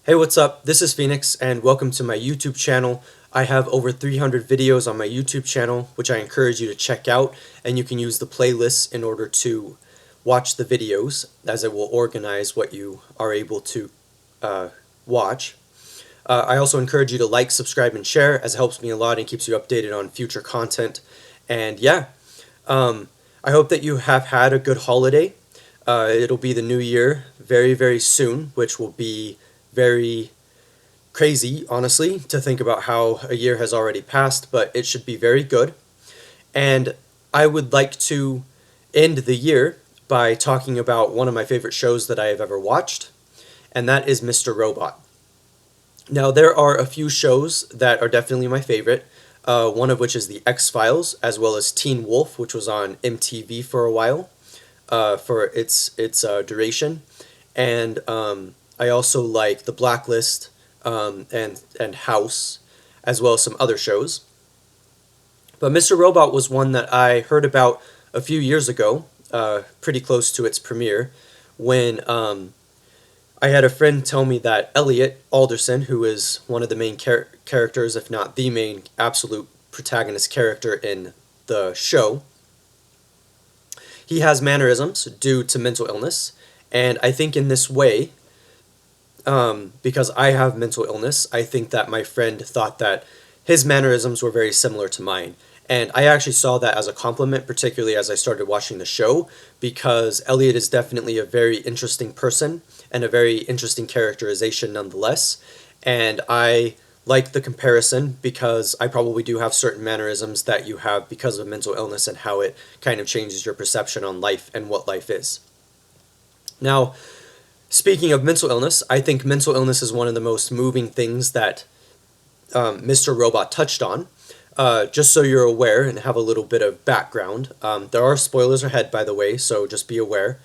Hey, what's up? This is Phoenix, and welcome to my YouTube channel. I have over 300 videos on my YouTube channel, which I encourage you to check out, and you can use the playlists in order to watch the videos, as it will organize what you are able to watch. I also encourage you to like, subscribe, and share, as it helps me a lot and keeps you updated on future content. And yeah, I hope that you have had a good holiday. It'll be the new year very, very soon, which will be very crazy, honestly, to think about how a year has already passed, but it should be very good. And I would like to end the year by talking about one of my favorite shows that I have ever watched, and that is Mr. Robot. Now, there are a few shows that are definitely my favorite, one of which is The X-Files, as well as Teen Wolf, which was on MTV for a while, for its duration. And I also like The Blacklist, and House, as well as some other shows. But Mr. Robot was one that I heard about a few years ago, pretty close to its premiere, when I had a friend tell me that Elliot Alderson, who is one of the main characters, if not the main absolute protagonist character in the show, he has mannerisms due to mental illness. And I think in this way, because I have mental illness, I think that my friend thought that his mannerisms were very similar to mine. And I actually saw that as a compliment, particularly as I started watching the show, because Elliot is definitely a very interesting person and a very interesting characterization nonetheless. And I like the comparison because I probably do have certain mannerisms that you have because of mental illness and how it kind of changes your perception on life and what life is. Now, speaking of mental illness, I think mental illness is one of the most moving things that Mr. Robot touched on. Just so you're aware and have a little bit of background, there are spoilers ahead, by the way, so just be aware.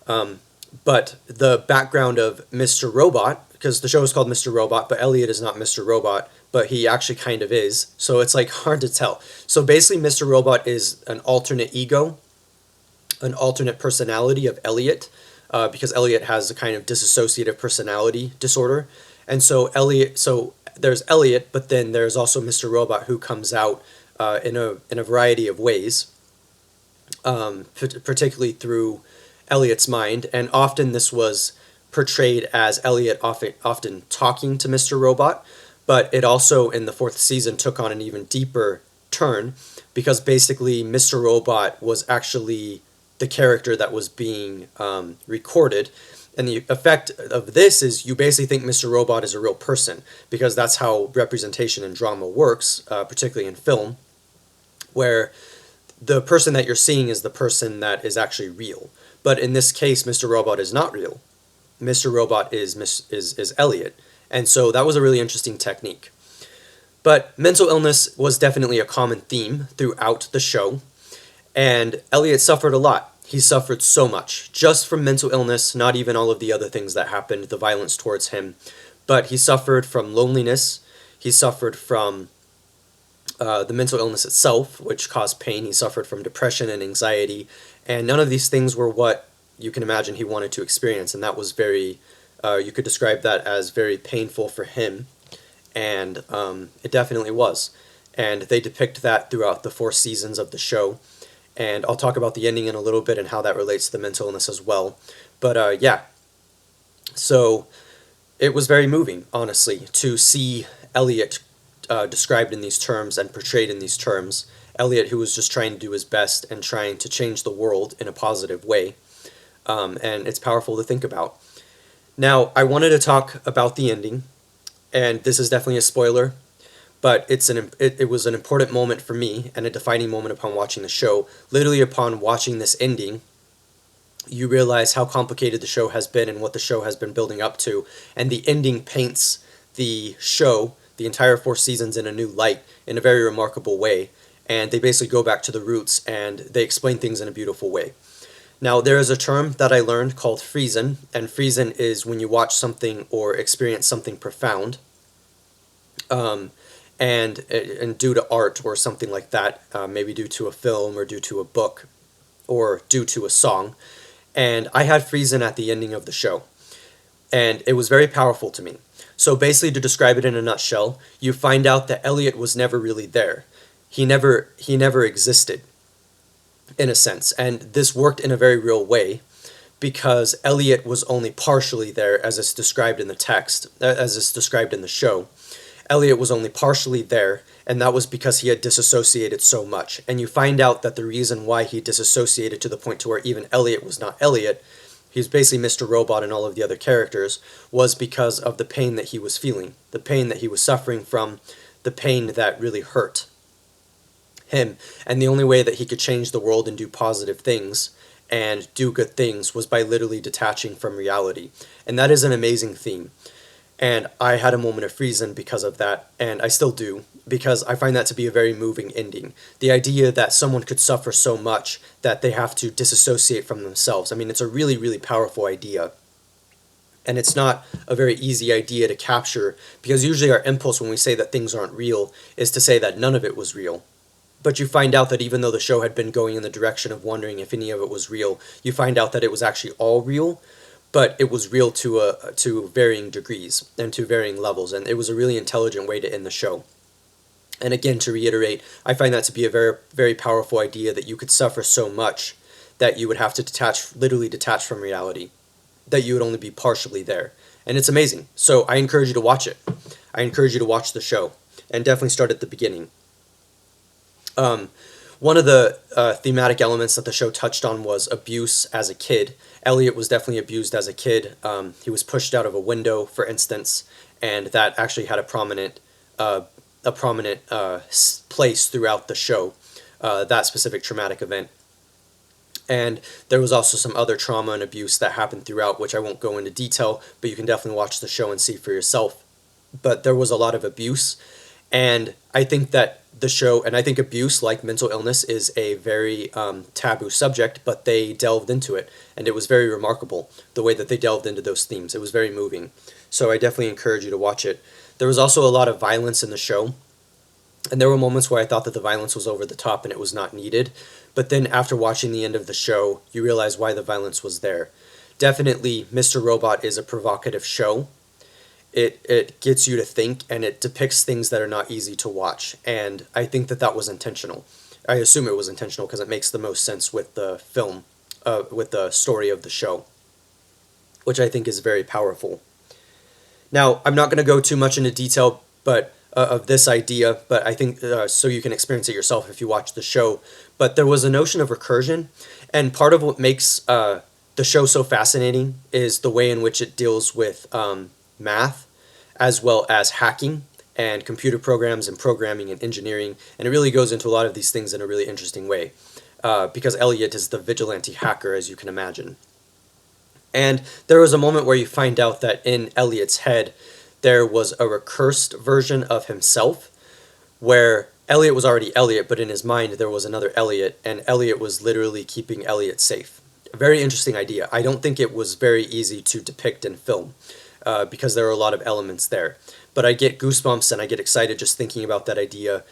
But the background of Mr. Robot, because the show is called Mr. Robot, but Elliot is not Mr. Robot, but he actually kind of is, so it's like hard to tell. So basically, Mr. Robot is an alternate ego, an alternate personality of Elliot, because Elliot has a kind of dissociative personality disorder. And so there's Elliot, but then there's also Mr. Robot, who comes out in a variety of ways, particularly through Elliot's mind. And often this was portrayed as Elliot often talking to Mr. Robot, but it also in the fourth season took on an even deeper turn, because basically Mr. Robot was actually the character that was being recorded. And the effect of this is you basically think Mr. Robot is a real person, because that's how representation in drama works, particularly in film, where the person that you're seeing is the person that is actually real. But in this case, Mr. Robot is not real. Mr. Robot is Elliot. And so that was a really interesting technique. But mental illness was definitely a common theme throughout the show. And Elliot suffered a lot. He suffered so much, just from mental illness, not even all of the other things that happened, the violence towards him. But he suffered from loneliness. He suffered from the mental illness itself, which caused pain. He suffered from depression and anxiety. And none of these things were what you can imagine he wanted to experience. And that was very, you could describe that as very painful for him. And it definitely was. And they depict that throughout the 4 seasons of the show. And I'll talk about the ending in a little bit and how that relates to the mental illness as well. But yeah, so it was very moving, honestly, to see Elliot described in these terms and portrayed in these terms. Elliot, who was just trying to do his best and trying to change the world in a positive way. And it's powerful to think about. Now, I wanted to talk about the ending, and this is definitely a spoiler, but it was an important moment for me and a defining moment upon watching the show. Literally upon watching this ending, you realize how complicated the show has been and what the show has been building up to. And the ending paints the show, the entire 4 seasons, in a new light in a very remarkable way. And they basically go back to the roots and they explain things in a beautiful way. Now, there is a term that I learned called Friesen, and Friesen is when you watch something or experience something profound. And due to art or something like that, maybe due to a film or due to a book or due to a song. And I had Friesen at the ending of the show. and it was very powerful to me. So basically, to describe it in a nutshell, you find out that Elliot was never really there. He never existed, in a sense, and this worked in a very real way because Elliot was only partially there, as it's described in the text, as it's described in the show. Elliot was only partially there, and that was because he had disassociated so much. And you find out that the reason why he disassociated to the point to where even Elliot was not Elliot, he's basically Mr. Robot and all of the other characters, was because of the pain that he was feeling, the pain that he was suffering from, the pain that really hurt him. And the only way that he could change the world and do positive things and do good things was by literally detaching from reality. And that is an amazing theme. And I had a moment of reason because of that, and I still do, because I find that to be a very moving ending. The idea that someone could suffer so much that they have to disassociate from themselves. I mean, it's a really, really powerful idea. And it's not a very easy idea to capture, because usually our impulse when we say that things aren't real is to say that none of it was real. But you find out that even though the show had been going in the direction of wondering if any of it was real, you find out that it was actually all real, but it was real to varying degrees and to varying levels, and it was a really intelligent way to end the show. And again, to reiterate, I find that to be a very, very powerful idea, that you could suffer so much that you would have to literally detach from reality, that you would only be partially there. And it's amazing. So I encourage you to watch it. I encourage you to watch the show, and definitely start at the beginning. One of the thematic elements that the show touched on was abuse as a kid. Elliot was definitely abused as a kid. He was pushed out of a window, for instance, and that actually had a prominent place throughout the show, that specific traumatic event. And there was also some other trauma and abuse that happened throughout, which I won't go into detail, but you can definitely watch the show and see for yourself. But there was a lot of abuse, and I think that the show, and I think abuse, like mental illness, is a very taboo subject, but they delved into it, and it was very remarkable, the way that they delved into those themes. It was very moving, so I definitely encourage you to watch it. There was also a lot of violence in the show, and there were moments where I thought that the violence was over the top and it was not needed, but then after watching the end of the show, you realize why the violence was there. Definitely, Mr. Robot is a provocative show. It gets you to think, and it depicts things that are not easy to watch, and I think that that was intentional. I assume it was intentional because it makes the most sense with the film, with the story of the show, which I think is very powerful. Now, I'm not going to go too much into detail but of this idea, but I think so you can experience it yourself if you watch the show. But there was a notion of recursion, and part of what makes the show so fascinating is the way in which it deals with math, as well as hacking and computer programs and programming and engineering, and it really goes into a lot of these things in a really interesting way, because Elliot is the vigilante hacker, as you can imagine. And there was a moment where you find out that in Elliot's head there was a recursed version of himself, where Elliot was already Elliot, but in his mind there was another Elliot, and Elliot was literally keeping Elliot safe. A very interesting idea. I don't think it was very easy to depict in film, because there are a lot of elements there. But I get goosebumps and I get excited just thinking about that idea.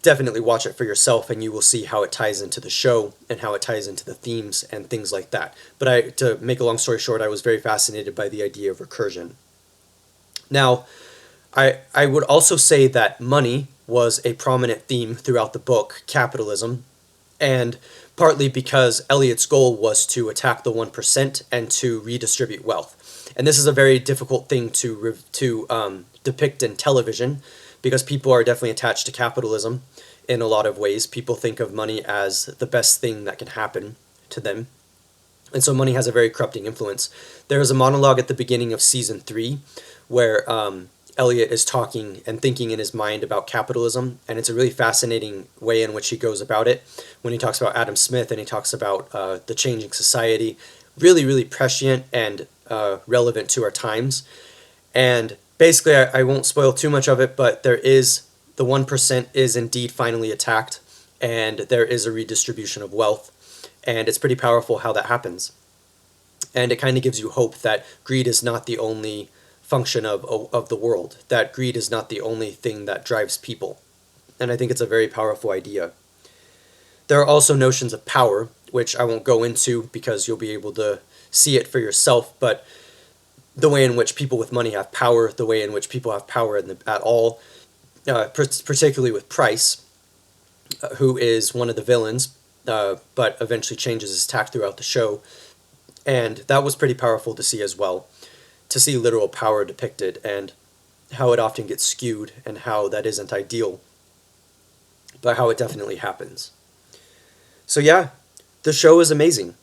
Definitely watch it for yourself, and you will see how it ties into the show and how it ties into the themes and things like that. But to make a long story short, I was very fascinated by the idea of recursion. Now, I would also say that money was a prominent theme throughout the book, capitalism, and partly because Elliot's goal was to attack the 1% and to redistribute wealth. And this is a very difficult thing to depict in television, because people are definitely attached to capitalism in a lot of ways. People think of money as the best thing that can happen to them. And so money has a very corrupting influence. There is a monologue at the beginning of season 3 where Elliot is talking and thinking in his mind about capitalism, and it's a really fascinating way in which he goes about it when he talks about Adam Smith and he talks about the changing society. Really, really prescient and relevant to our times. And basically, I won't spoil too much of it, but the 1% is indeed finally attacked, and there is a redistribution of wealth, and it's pretty powerful how that happens. And it kind of gives you hope that greed is not the only function of the world, that greed is not the only thing that drives people. And I think it's a very powerful idea. There are also notions of power, which I won't go into because you'll be able to see it for yourself, but the way in which people with money have power, the way in which people have power at all, particularly with Price, who is one of the villains, but eventually changes his tack throughout the show. And that was pretty powerful to see as well, to see literal power depicted and how it often gets skewed and how that isn't ideal, but how it definitely happens. So yeah, the show is amazing.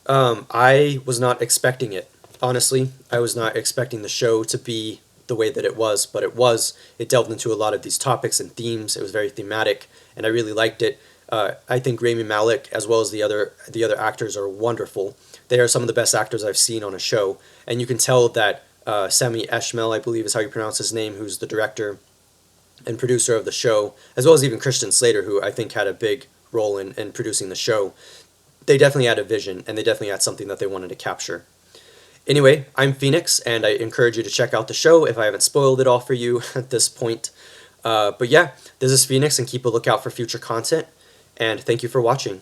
I was not expecting it. Honestly, I was not expecting the show to be the way that it was, but it was. It delved into a lot of these topics and themes. It was very thematic, and I really liked it. I think Rami Malek, as well as the other actors, are wonderful. They are some of the best actors I've seen on a show, and you can tell that Sami Esmail, I believe is how you pronounce his name, who's the director and producer of the show, as well as even Christian Slater, who I think had a big role in producing the show. They definitely had a vision, and they definitely had something that they wanted to capture. Anyway, I'm Phoenix, and I encourage you to check out the show if I haven't spoiled it all for you at this point. But yeah, this is Phoenix, and keep a lookout for future content, and thank you for watching.